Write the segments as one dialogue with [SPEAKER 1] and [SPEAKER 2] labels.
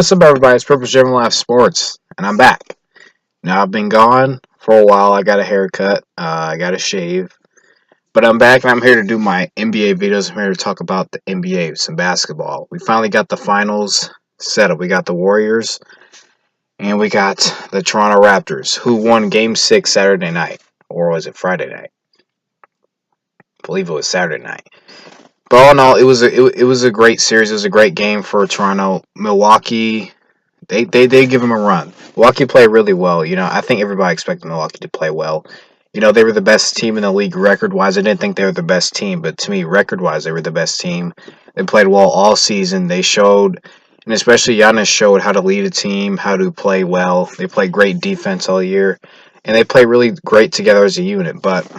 [SPEAKER 1] What's up, everybody? It's Purple Gym Life Sports, and I'm back. Now, I've been gone for a while. I got a haircut, I got a shave, but I'm back and I'm here to do my NBA videos. I'm here to talk about the NBA, some basketball. We finally got the finals set up. We got the Warriors, and we got the Toronto Raptors, who won Game 6 Saturday night. Or was it Friday night? I believe it was Saturday night. But all in all, it was a great series. It was a great game for Toronto. Milwaukee. They give him a run. Milwaukee played really well. I think everybody expected Milwaukee to play well. They were the best team in the league record wise. I didn't think they were the best team, but to me, record wise, they were the best team. They played well all season. They showed, and especially Giannis showed how to lead a team, how to play well. They played great defense all year, and they play really great together as a unit. But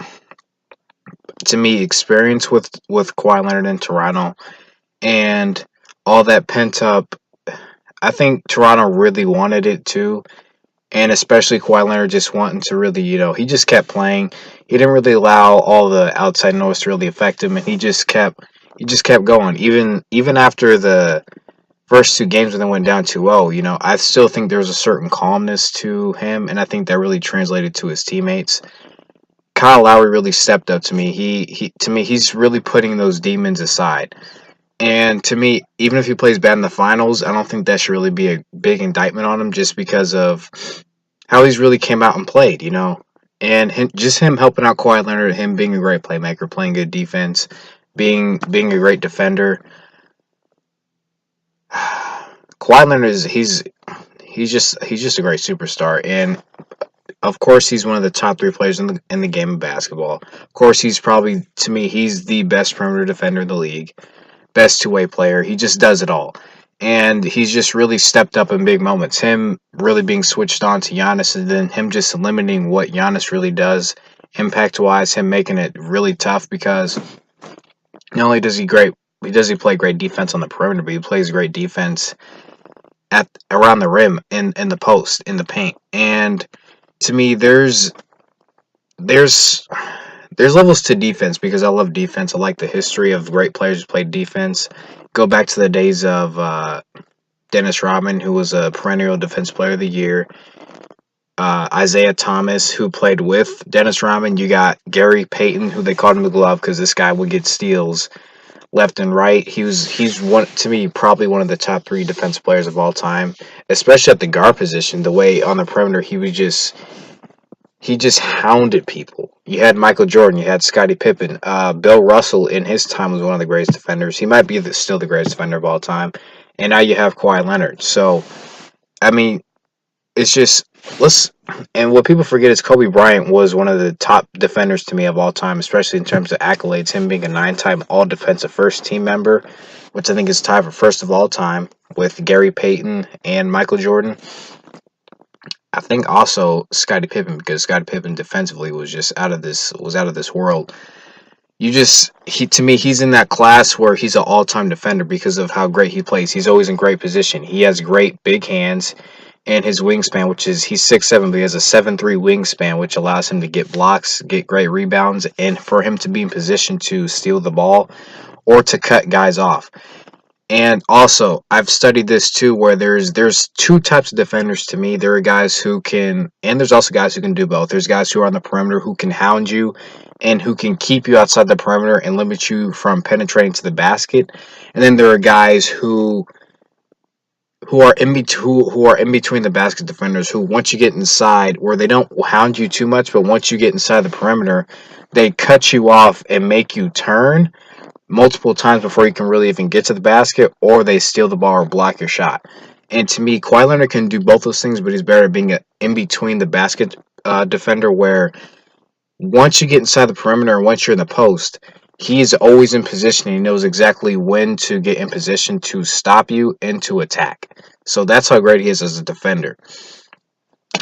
[SPEAKER 1] to me, experience with Kawhi Leonard in Toronto and all that pent up. I think Toronto really wanted it too, and especially Kawhi Leonard just wanting to really, he just kept playing. He didn't really allow all the outside noise to really affect him, and he just kept going. Even after the first two games when they went down 2-0, I still think there was a certain calmness to him, and I think that really translated to his teammates. Kyle Lowry really stepped up to me. He to me, he's really putting those demons aside. And to me, even if he plays bad in the finals, I don't think that should really be a big indictment on him just because of how he's really came out and played. And just him helping out Kawhi Leonard, him being a great playmaker, playing good defense, being a great defender. Kawhi Leonard he's just a great superstar, and of course he's one of the top three players in the game of basketball. Of course, he's probably, to me, he's the best perimeter defender in the league, best two-way player. He just does it all. And he's just really stepped up in big moments. Him really being switched on to Giannis, and then him just limiting what Giannis really does impact-wise, him making it really tough because not only does he play great defense on the perimeter, but he plays great defense at around the rim, in the post, in the paint. And to me, there's there's levels to defense because I love defense. I like the history of great players who played defense. Go back to the days of Dennis Rodman, who was a perennial Defense Player of the Year. Isaiah Thomas, who played with Dennis Rodman. You got Gary Payton, who they called him the Glove because this guy would get steals left and right. He's one, to me, probably one of the top three defense players of all time, especially at the guard position. The way on the perimeter he just hounded people. You had Michael Jordan, you had Scottie Pippen. Bill Russell in his time was one of the greatest defenders. He might be still the greatest defender of all time. And now you have Kawhi Leonard. So, I mean, it's just let's and what people forget is Kobe Bryant was one of the top defenders to me of all time, especially in terms of accolades. Him being a nine-time All-Defensive First Team member, which I think is tied for first of all time with Gary Payton and Michael Jordan. I think also Scottie Pippen, because Scottie Pippen defensively was out of this world. He, to me, he's in that class where he's an all-time defender because of how great he plays. He's always in great position. He has great big hands, and his wingspan, which is he's 6'7", but he has a 7'3" wingspan, which allows him to get blocks, get great rebounds, and for him to be in position to steal the ball or to cut guys off. And also, I've studied this too, where there's two types of defenders to me. There are guys who can, and there's also guys who can do both. There's guys who are on the perimeter who can hound you, and who can keep you outside the perimeter and limit you from penetrating to the basket. And then there are guys who are in between the basket defenders, who once you get inside, where they don't hound you too much, but once you get inside the perimeter, they cut you off and make you turn multiple times before you can really even get to the basket, or they steal the ball or block your shot. And to me, Kawhi Leonard can do both those things, but he's better at being in between the basket defender, where once you get inside the perimeter and once you're in the post, he is always in position. He knows exactly when to get in position to stop you and to attack. So that's how great he is as a defender.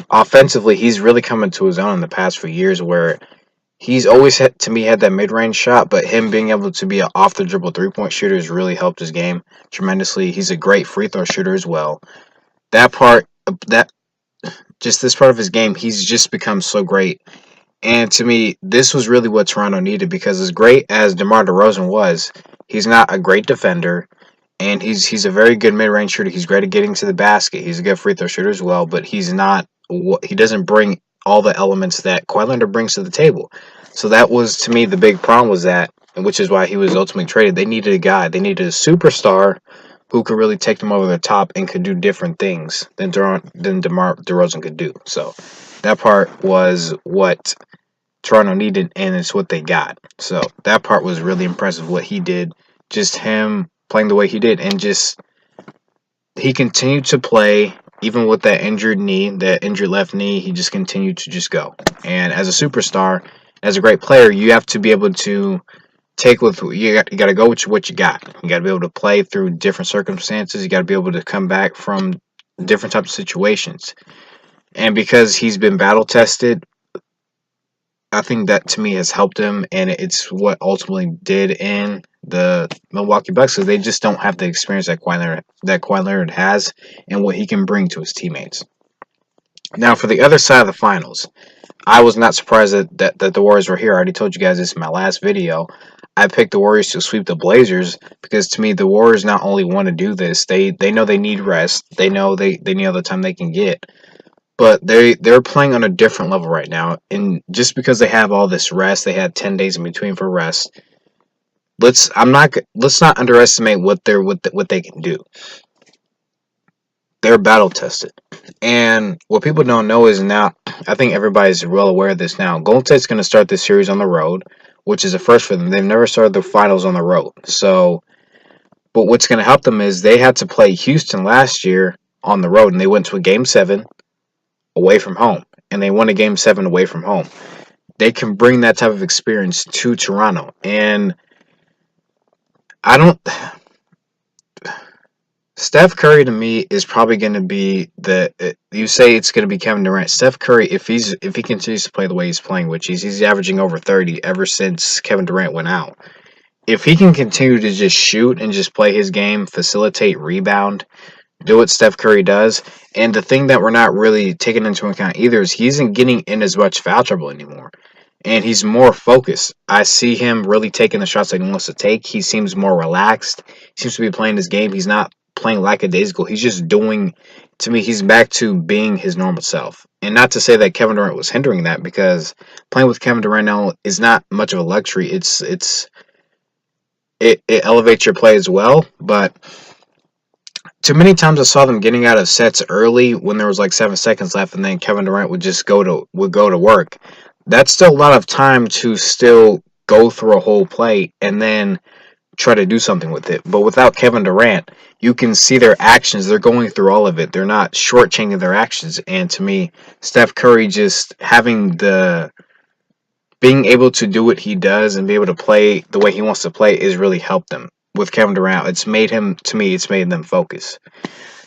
[SPEAKER 1] Offensively, he's really coming to his own in the past few years, where he's always to me had that mid-range shot, but him being able to be an off the dribble three-point shooter has really helped his game tremendously. He's a great free throw shooter as well. That part, that just this part of his game, he's just become so great. And to me, this was really what Toronto needed, because as great as DeMar DeRozan was, he's not a great defender, and he's a very good mid range shooter. He's great at getting to the basket. He's a good free throw shooter as well, but he doesn't bring all the elements that Kawhi Leonard brings to the table. So that was to me the big problem was that, which is why he was ultimately traded. They needed a guy. They needed a superstar who could really take them over the top and could do different things than DeMar DeRozan could do. So that part was what Toronto needed, and it's what they got. So that part was really impressive. What he did, just him playing the way he did, and just he continued to play even with that injured knee, that injured left knee. He just continued to just go. And as a superstar, as a great player, you have to be able to take with you got to go with what you got. You got to be able to play through different circumstances. You got to be able to come back from different types of situations. And because he's been battle tested, I think that to me has helped him, and it's what ultimately did in the Milwaukee Bucks because they just don't have the experience Kawhi Leonard has and what he can bring to his teammates. Now, for the other side of the finals, I was not surprised that the Warriors were here. I already told you guys this in my last video. I picked the Warriors to sweep the Blazers because to me the Warriors not only want to do this, they know they need rest. They know they need all the time they can get. But they're playing on a different level right now, and just because they have all this rest, they had 10 days in between for rest. Let's not underestimate what they can do. They're battle tested, and what people don't know is now. I think everybody's well aware of this now. Golden State's going to start this series on the road, which is a first for them. They've never started the finals on the road, so. But what's going to help them is they had to play Houston last year on the road, and they went to a game 7 away from home, and they won a game 7 away from home. They can bring that type of experience to Toronto, and I don't. Steph Curry to me is probably going to be you say it's going to be Kevin Durant. Steph Curry, if he continues to play the way he's playing, which he's averaging over 30 ever since Kevin Durant went out. If he can continue to just shoot and just play his game, facilitate, rebound, do what Steph Curry does. And the thing that we're not really taking into account either is he isn't getting in as much foul trouble anymore. And he's more focused. I see him really taking the shots that he wants to take. He seems more relaxed. He seems to be playing his game. He's not playing lackadaisical. He's just doing, to me, he's back to being his normal self. And not to say that Kevin Durant was hindering that because playing with Kevin Durant now is not much of a luxury. It elevates your play as well, but too many times I saw them getting out of sets early when there was like 7 seconds left, and then Kevin Durant would just go to work. That's still a lot of time to still go through a whole play and then try to do something with it. But without Kevin Durant, you can see their actions. They're going through all of it. They're not shortchanging their actions. And to me, Steph Curry just being able to do what he does and be able to play the way he wants to play is really helped them. With Kevin Durant, it's made them focus.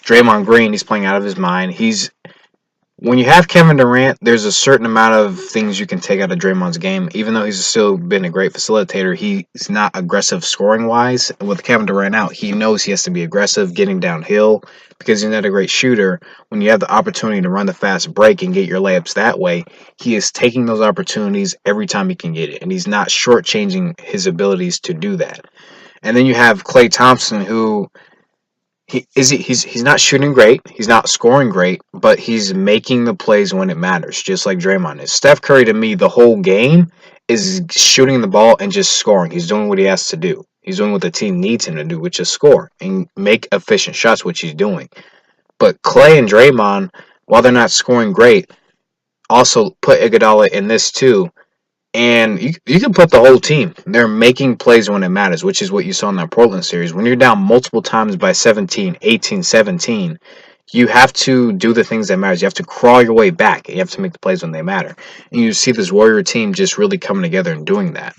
[SPEAKER 1] Draymond Green, he's playing out of his mind. When you have Kevin Durant, there's a certain amount of things you can take out of Draymond's game. Even though he's still been a great facilitator, he's not aggressive scoring wise. And with Kevin Durant out, he knows he has to be aggressive getting downhill because he's not a great shooter. When you have the opportunity to run the fast break and get your layups that way, he is taking those opportunities every time he can get it. And he's not shortchanging his abilities to do that. And then you have Klay Thompson, who he's not shooting great, he's not scoring great, but he's making the plays when it matters, just like Draymond is. Steph Curry, to me, the whole game is shooting the ball and just scoring. He's doing what he has to do. He's doing what the team needs him to do, which is score and make efficient shots, which he's doing. But Klay and Draymond, while they're not scoring great, also put Iguodala in this too. And you can put the whole team. They're making plays when it matters, which is what you saw in that Portland series. When you're down multiple times by 17, 18, 17, you have to do the things that matter. You have to crawl your way back. You have to make the plays when they matter. And you see this Warrior team just really coming together and doing that.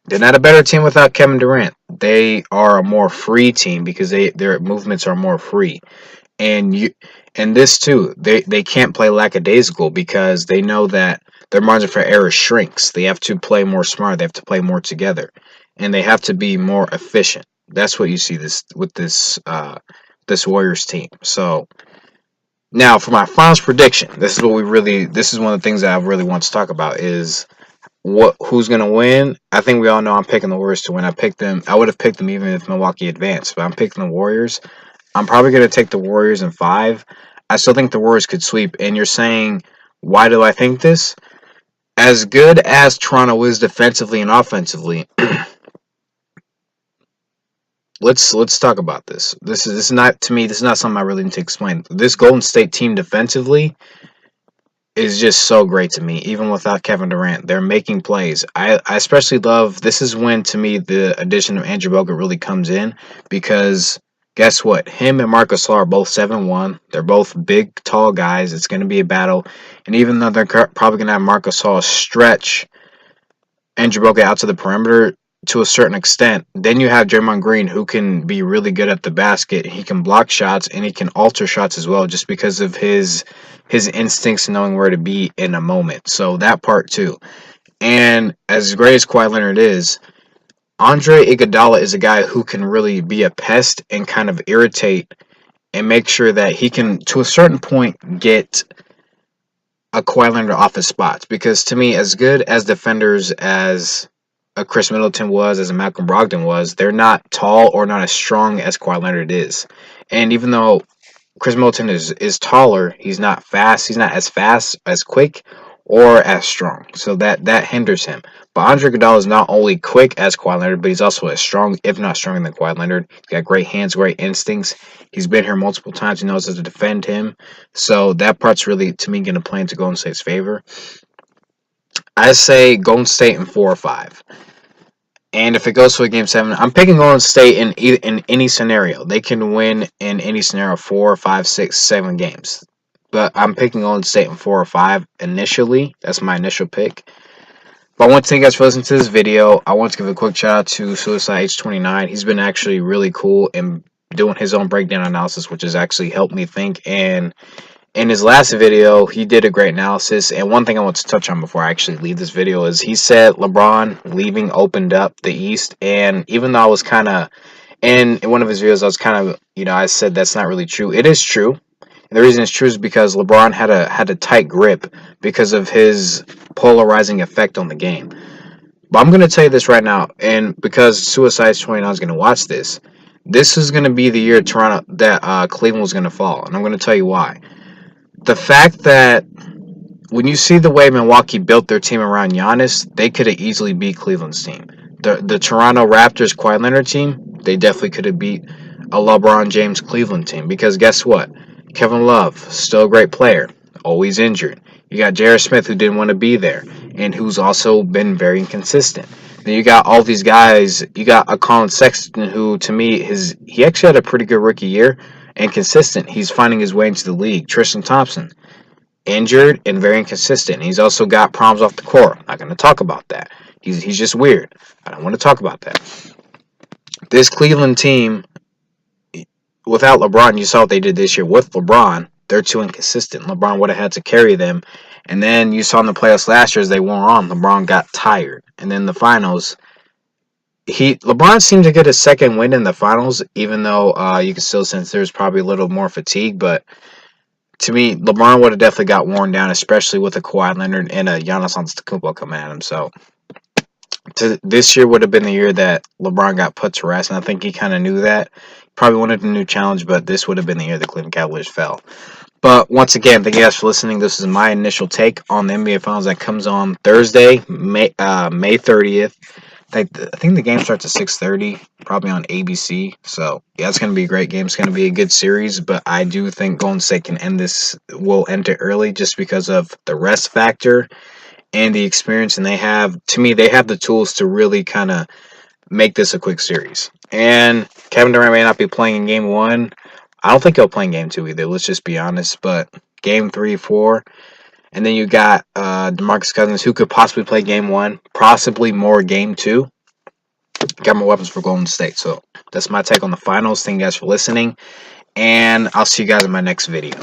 [SPEAKER 1] They're not a better team without Kevin Durant. They are a more free team because their movements are more free. And this too, they can't play lackadaisical because they know that their margin for error shrinks. They have to play more smart. They have to play more together, and they have to be more efficient. That's what you see this Warriors team. So now for my finals prediction, this is one of the things that I really want to talk about is who's gonna win? I think we all know I'm picking the Warriors to win. I picked them. I would have picked them even if Milwaukee advanced, but I'm picking the Warriors. I'm probably gonna take the Warriors in 5. I still think the Warriors could sweep. And you're saying, why do I think this? As good as Toronto is defensively and offensively, let's talk about this. This is not, to me. This is not something I really need to explain. This Golden State team defensively is just so great to me. Even without Kevin Durant, they're making plays. I especially love, this is when, to me, the addition of Andrew Bogut really comes in, because guess what? Him and Marcus Gasol are both 7'1". They're both big, tall guys. It's going to be a battle. And even though they're probably going to have Marcus Gasol stretch Andrew Bogut out to the perimeter to a certain extent, then you have Draymond Green, who can be really good at the basket. He can block shots and he can alter shots as well, just because of his instincts and knowing where to be in a moment. So that part too. And as great as Kawhi Leonard is, Andre Iguodala is a guy who can really be a pest and kind of irritate and make sure that he can, to a certain point, get a Kawhi Leonard off his spots. Because to me, as good as defenders as a Chris Middleton was, as a Malcolm Brogdon was, they're not tall or not as strong as Kawhi Leonard is. And even though Chris Middleton is taller, he's not fast. He's not as fast, as quick, or as strong. So that hinders him. But Andre Iguodala is not only quick as Kawhi Leonard, but he's also as strong, if not stronger than Kawhi Leonard. He's got great hands, great instincts. He's been here multiple times. He knows how to defend him. So that part's really, to me, going to play into Golden State's favor. I say Golden State in 4 or 5. And if it goes to a game 7, I'm picking Golden State in any scenario. They can win in any scenario, 4, 5, 6, 7 games. But I'm picking Golden State in 4 or 5 initially. That's my initial pick. But I want to thank you guys for listening to this video. I want to give a quick shout out to Suicide H29. He's been actually really cool in doing his own breakdown analysis, which has actually helped me think. And in his last video, he did a great analysis. And one thing I want to touch on before I actually leave this video is he said LeBron leaving opened up the East. And even though I was kind of, in one of his videos, I was kind of, I said that's not really true. It is true. And the reason it's true is because LeBron had a tight grip because of his polarizing effect on the game. But I'm going to tell you this right now, and because Suicide 29 is going to watch this, this is going to be the year Toronto that Cleveland was going to fall, and I'm going to tell you why. The fact that when you see the way Milwaukee built their team around Giannis, they could have easily beat Cleveland's team. The Toronto Raptors Kawhi Leonard team, they definitely could have beat a LeBron James Cleveland team, because guess what? Kevin Love, still a great player, always injured. You got J.R. Smith, who didn't want to be there and who's also been very inconsistent. Then you got all these guys. You got a Colin Sexton, who to me he actually had a pretty good rookie year and consistent. He's finding his way into the league. Tristan Thompson, injured and very inconsistent. He's also got problems off the court. I'm not going to talk about that. He's just weird. I don't want to talk about that. This Cleveland team, without LeBron, you saw what they did this year. With LeBron, they're too inconsistent. LeBron would have had to carry them. And then you saw in the playoffs last year as they wore on, LeBron got tired. And then the finals, LeBron seemed to get a second win in the finals, even though you can still sense there's probably a little more fatigue. But to me, LeBron would have definitely got worn down, especially with a Kawhi Leonard and a Giannis Antetokounmpo coming at him. So this year would have been the year that LeBron got put to rest, and I think he kind of knew that. Probably wanted a new challenge, but this would have been the year the Cleveland Cavaliers fell. But once again, thank you guys for listening. This is my initial take on the NBA Finals that comes on Thursday, May 30th. I think the game starts at 6:30, probably on ABC. So yeah, it's gonna be a great game. It's gonna be a good series, but I do think Golden State will end it early just because of the rest factor and the experience. And they have the tools to really kind of make this a quick series. And Kevin Durant may not be playing in game 1. I don't think he'll play in game 2 either. Let's just be honest. But game 3, 4. And then you got DeMarcus Cousins, who could possibly play game 1, possibly more game 2. Got more weapons for Golden State. So that's my take on the finals. Thank you guys for listening. And I'll see you guys in my next video.